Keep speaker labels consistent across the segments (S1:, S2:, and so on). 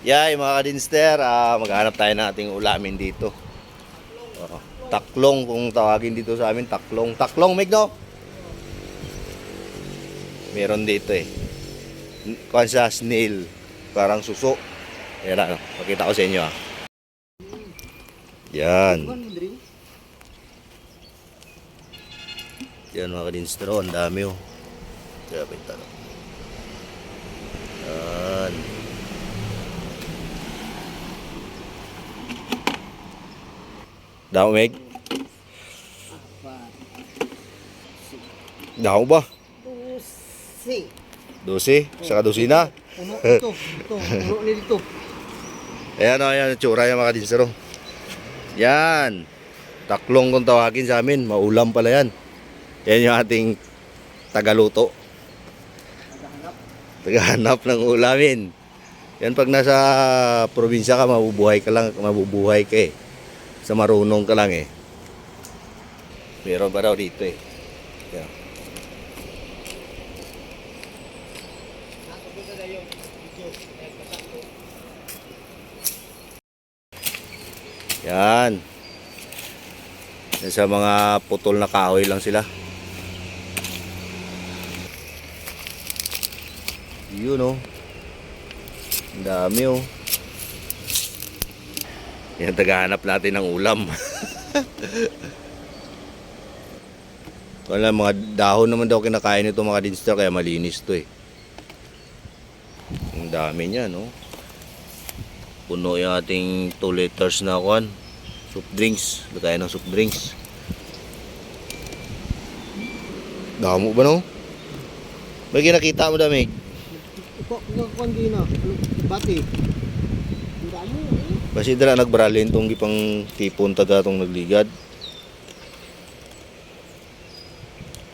S1: Yay mga kadinster, maghanap tayo ng ating ulamin dito. Taklong kung tawagin dito sa amin, taklong. Taklong, Migno? Meron dito eh. Kuwan sa snail, parang suso. Ayan na, pakita ko sa inyo ah. Yan. Yan mga kadinster, ang dami oh. Grabe yung tanong. Yan. Dao, Meg? Dao ba? 12. Saka dosina.
S2: Ito. Puno nito.
S1: Ayan o, ayan. Tsura yan mga kadinsero. Yan. Taklong kung tawagin sa amin. Maulam pala yan. Yan yung ating tagaluto. Tagahanap ng ulamin. Yan pag nasa probinsya ka, mabubuhay ka lang. Mabubuhay ka eh. Sa marunong ka lang eh. Meron pa daw dito eh. Yan. Yan. Yan sa mga putol na kahoy lang sila. Yun oh. Ang dami oh. Yan, tagahanap natin ng ulam. Wala, mga dahon naman daw kinakain nito mga dinster, kaya malinis to eh. Ang dami niya no. Puno yung ating 2 liters na kuan. Soup drinks. Lagay ng soup drinks. Damo ba no? May kinakita mo damig?
S2: Kuan gina. Bati. Damo.
S1: Basi dala nagbralin tong gipang tipon taga tong nagligad.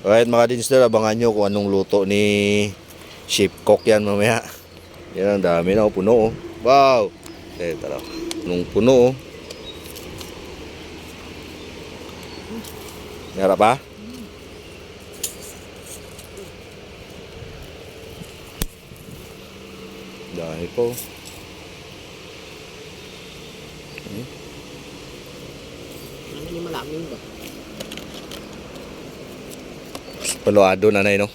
S1: Alright mga dinster, abangan nyo kung anong luto ni Chef Cook yan mamaya. Yan, ang dami na, puno oh. Wow! Eh, tara. Nung puno oh. Meron pa? Dahil po.
S2: Ano ni malaming ba?
S1: Paluado na no?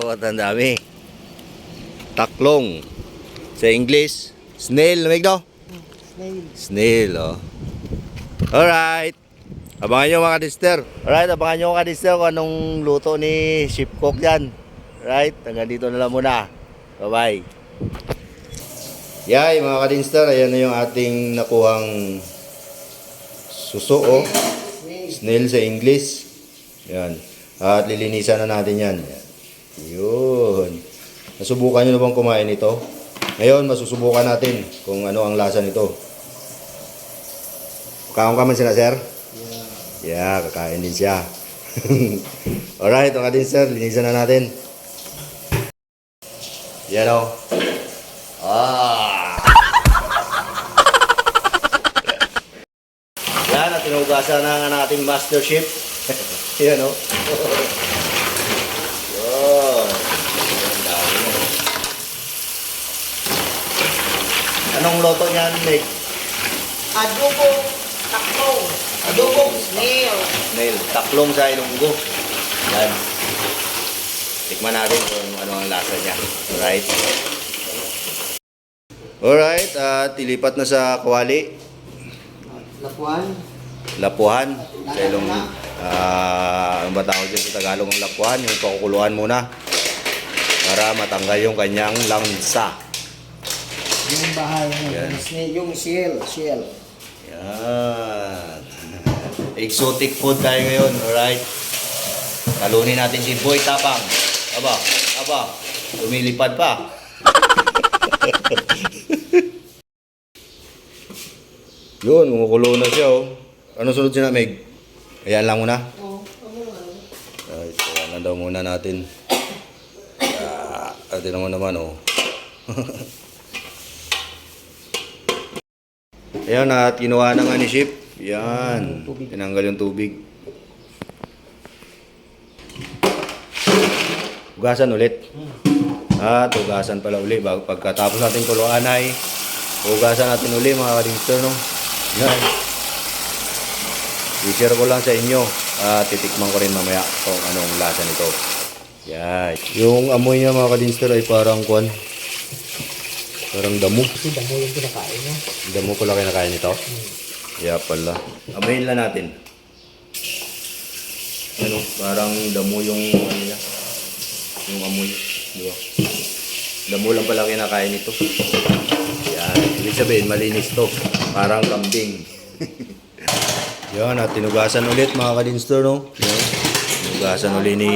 S1: What ang dami. Taklong. Sa English, snail, namig no?
S2: Snail.
S1: Snail, oh. Alright. Abangan nyo mga kadister. Alright, abangan nyo mga kadister kung anong luto ni Chef Cook yan. Alright, hanggang dito na lang muna. Bye-bye. Yay, mga kadister, ayan na yung ating nakuhang suso, oh. Snail sa English. Yan. At lilinisan na natin yan. Yun. Nasubukan nyo na bang kumain ito? Ngayon, masusubukan natin kung ano ang lasa nito. Kakaon ka man sila, sir? Yeah, kakain din siya. Alright, mga din, sir. Linisan na natin. Yan o. Yan, at tinugasan na ng ating master chef. Yan o. Anong loto niyan, Nick?
S2: Adobo taklong. Adobo snail.
S1: Snail. Taklong sa Ilonggo. Yan. Tikman natin kung ano ang lasa niya. Alright. Alright. At ilipat na sa kawali.
S2: Lapuan.
S1: Lapuhan. Sa Ilonggo. Ano ba tawag dyan sa Tagalog ng lapuhan? Yung pakukuluan muna. Para matanggal yung kanyang langsa.
S2: Yung bahay ng snail. Yung shell.
S1: Yan. Exotic food tayo ngayon, alright? Talunin natin si Boy Tapang. Aba, lumilipad pa. Yun, umukulo na siya, oh. Ano sunod siya na, Meg? Ayan lang muna. Alright, ayan lang daw muna natin. Atin naman, oh. Ayan, at kinuha na nga ni Chef. Yan. Tinanggal yung tubig. Hugasan ulit. At hugasan pala uli. Pagkatapos natin kuluan ay hugasan natin uli mga kadinster, no? Yan. I-share ko lang sa inyo. Titikman ko rin mamaya kung anong lasa nito. Yan. Yung amoy niya mga kadinster ay parang kwan. Parang damo.
S2: Kasi damo yung kinakain niya.
S1: Damo pala kinakain nito. Yeah, pala. Amoyin lang natin. Ano, parang damo yung ano niya. Yung amoy. Di ba? Damo lang pala kinakain nito. Yan. Ibig sabihin, malinis to. Parang kambing. Yan, at tinugasan ulit mga kadinster, no? Yan. Tinugasan ulit ni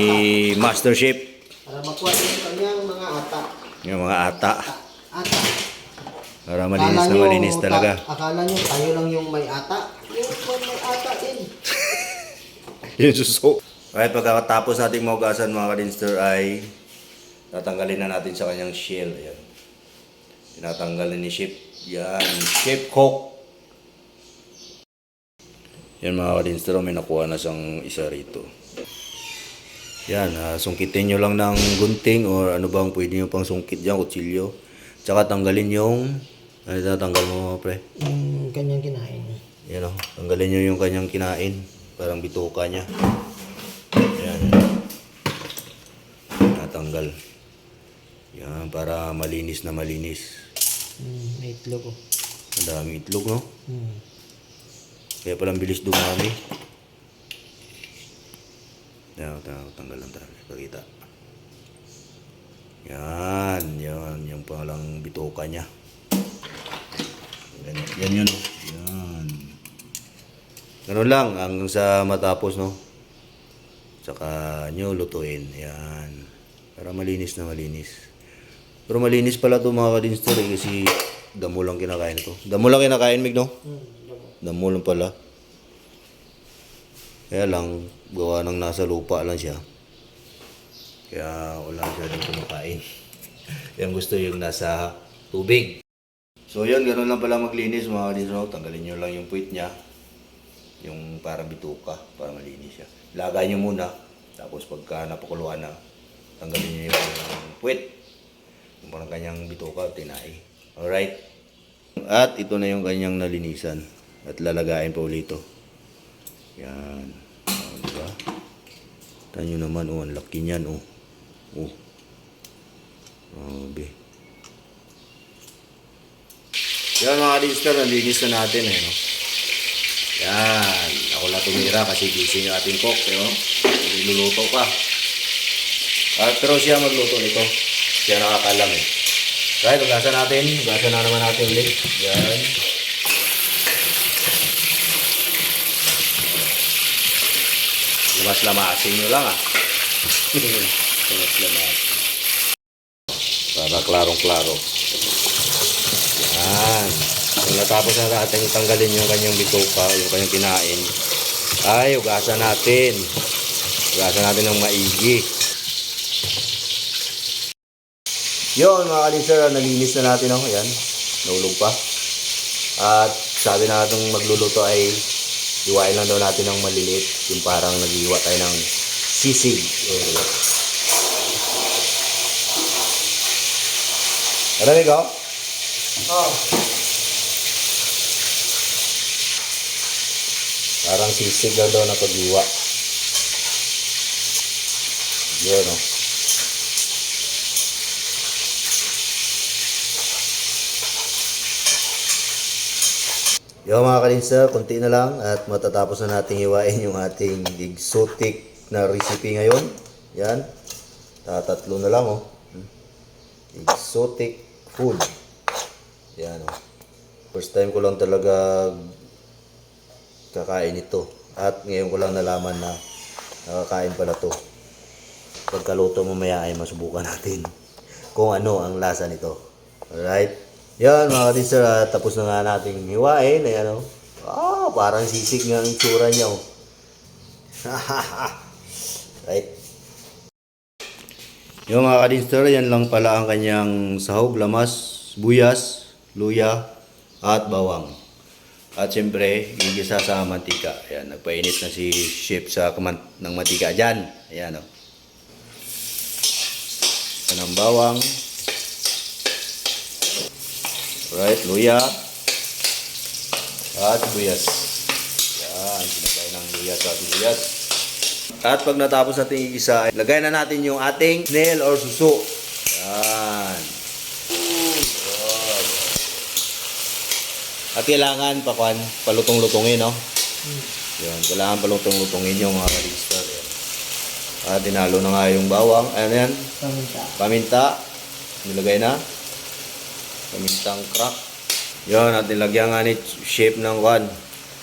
S1: Master Chef.
S2: Para makuha yung kanyang mga ata.
S1: Yung mga ata.
S2: Ata.
S1: Para malinis na malinis talaga.
S2: Akala nyo tayo lang yung may ata. Yung may ata din.
S1: Yung suso. Kahit pagkatapos natin maugasan mga kadinster ay tatanggalin na natin sa kanyang shell. Ayan. Tinatanggalin ni Chef. Yan. Chef Cook. Yan mga kadinster. May nakuha na siyang isa rito. Yan. Sungkitin nyo lang ng gunting or ano bang pwede nyo pang sungkit dyan. Kutsilyo. Tsaka tanggalin yung ano tatanggal mo pre?
S2: Yung kanyang kinain.
S1: Yan o. Tanggalin nyo yung kanyang kinain. Parang bituka niya. Yan. Natanggal. Yan. Para malinis na malinis.
S2: May itlog oh.
S1: Ang dami itlog, no?
S2: Hmm.
S1: Kaya palang bilis dumami. Yan. Tanggal lang tayo. Pakita. Yan. Yan. Yung palang bituka niya. Yan yun. Yan. Ganun lang. Hanggang sa matapos, no? Tsaka nyo lutuin. Yan. Para malinis na malinis. Pero malinis pala ito mga kadinster eh, kasi damo lang kinakain ito. Damo lang kinakain, Mig, no? Damo lang pala. Kaya lang, gawa ng nasa lupa lang siya. Kaya wala siya din kumakain. Yan gusto yung nasa tubig. So yun, gano'n lang pala maglinis mga kadinster. Tanggalin nyo lang yung puwit niya. Yung parang bituka, para malinis siya. Lagay nyo muna. Tapos pagka napakuluan na, tanggalin nyo yung puwit. Yung parang kanyang bituka, tinai. Alright. At ito na yung kanyang nalinisan. At lalagayin pa ulit ito. Yan. O, diba? Tanyo naman, oh, ang laki niyan, oh. Oh. Grabe. Yan mga kadinster, nalinis na natin, eh, no? Yan. Ako lang tumira kasi gising yung ating cook, eh, no? Niluluto pa. Pero siya magluto nito. Siya nakakalam, eh. Right, ugasan natin. Ugasan na naman natin ulit. Yan. Lamas-lamasin nyo lang, ah. Lamas-lamasin. Para klarong-klaro. Yan. Kung natapos na natin tanggalin yung kanyang bituka, yung kanyang kinain, ay ugasan natin. Ugasan natin ng maigi. Yun mga kadinster, nalinis na natin ako. Yan. Naulog pa. At sabi na natin magluluto ay iwain lang daw natin ng maliliit. Yung parang nag-iwa tayo ng sisig. Maramig ako?
S2: Oh.
S1: Parang sisig lang daw na pag-iwa. Yun, no? Yo mga kadinster, konti na lang at matatapos na nating iwain yung ating exotic na recipe ngayon. Yan. Tatatlo na lang, oh. Exotic food. Yan, oh. First time ko lang talaga kakain ito. At ngayon ko lang nalaman na nakakain pala to. Pagkaluto mamaya ay masubukan natin kung ano ang lasa nito. Alright? Yan mga kadinster, tapos na nga nating hiwain. Ayan, oh. Parang sisig nga ang itsura niya, oh. Right? Yung mga kadinster, yan lang pala ang kanyang sahog, lamas, buyas, luya, at bawang. At siyempre, igisa sa mantika. Ayan, nagpainit na si chef sa ng mantika dyan. Ayan, oh. Yan ang bawang. Alright, luya. At sibuyas. Yan, sinagay ng luya at sibuyas. At pag natapos natin igisa, lagay na natin yung ating snail or suso. Yan. At kailangan palutong-lutungin, no? Yan, kailangan palutong-lutungin yung mga kalister. At dinalo na nga yung bawang. Ayan yan.
S2: Paminta.
S1: Paminta. Nilagay na. Pamintang crack. Yan, at nilagyan nga ni shape ng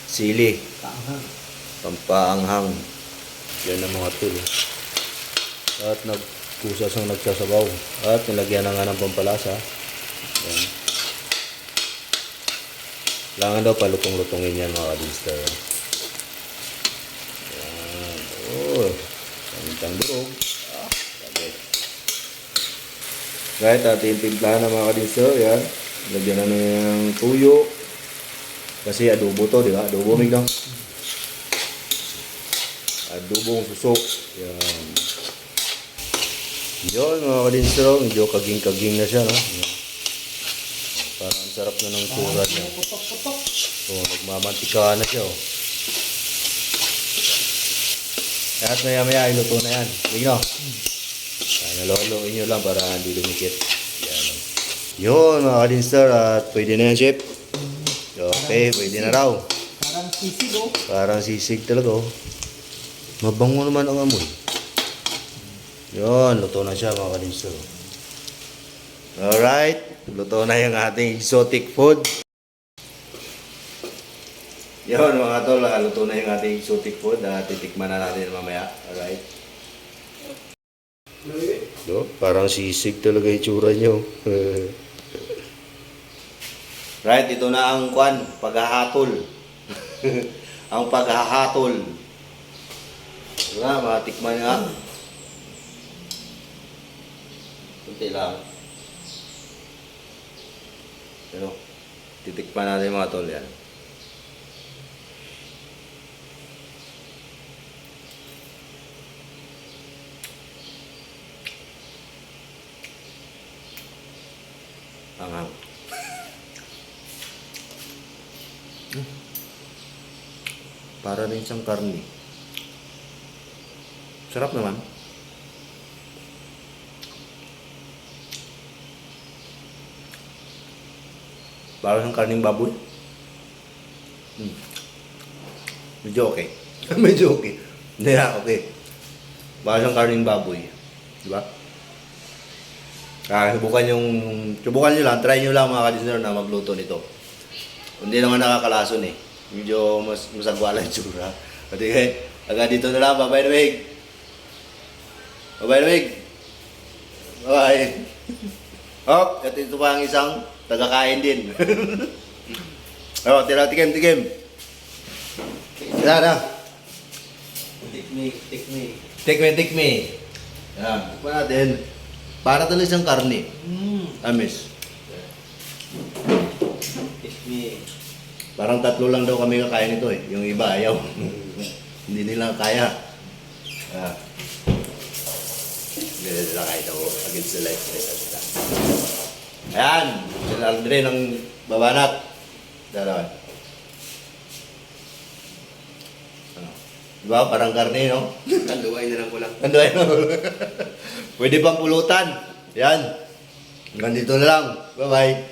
S1: sili.
S2: Paanghang.
S1: Pampaanghang. Yan ang mga tool. At nagkusas ang nagsasabaw. At nilagyan na nga ng pampalasa. Yan. Kailangan daw palutong-lutungin yan mga kalister. Yan. Oh. Pamintang durog. Sabi. Kahit ating timplahan ng mga kalister. Yan. Lagyan na ng tuyo. Kasi adobo to, di ba? Adobo, migdong. Adobong susok. Yan. Yun, mga kalister. Medyo kaging-kaging na siya, no? Parang ang sarap na ng tsura niya.
S2: Putok-putok.
S1: So, nagmamantika na siya, oh. At maya-maya, iluto na yan. Migno. Naloloin nyo lang para hindi lumikit. Yan. Yun, mga kalister. At pwede na yan, chef. Okay, pwede na raw.
S2: Parang sisig, oh.
S1: Parang sisig talaga, oh. Mabango naman ang amoy. Yun, luto na siya, mga kalister. Alright, luto na yung ating exotic food. Yun, mga tol, luto na yung ating exotic food. Titikman na natin mamaya. Alright. Do, parang sisig talaga yung tsura nyo. Right, ito na ang paghahatol. Ang paghahatol. Diba, matikman nga. Kunti lang. Pero, titikman natin mga tol yan. Anghang. Para rin siyang karne. Sarap naman. Para siyang karning baboy. Medyo okay. Medyo okay. Hindi na, okay. Para siyang karning baboy. Diba? Subukan nyo lang, try nyo lang mga ka-listener na magluto nito. Hindi naman nakakalason eh. Medyo masagwa lang yung tsura. Pati agad dito na lang, bye-bye na Meg. Bye-bye na Meg. Bye-bye. Oh, at ito pa ang isang tagakain din. Oh, tira, tikim. Tira na. Tikme. Yan, tikman natin. Para talaga siyang karne. Amis. Parang 3 lang daw kami kakain nito eh. Yung iba ayaw. Hindi nila kaya. Hindi nila kaya ito. Against the light. Ayan. Sila Andre ng babanat. Dalawan. Diba? Parang karne, no?
S3: Tanduay na lang ko lang.
S1: Tanduay na. Pwede pang pulutan. Yan. Ganito na lang. Bye-bye.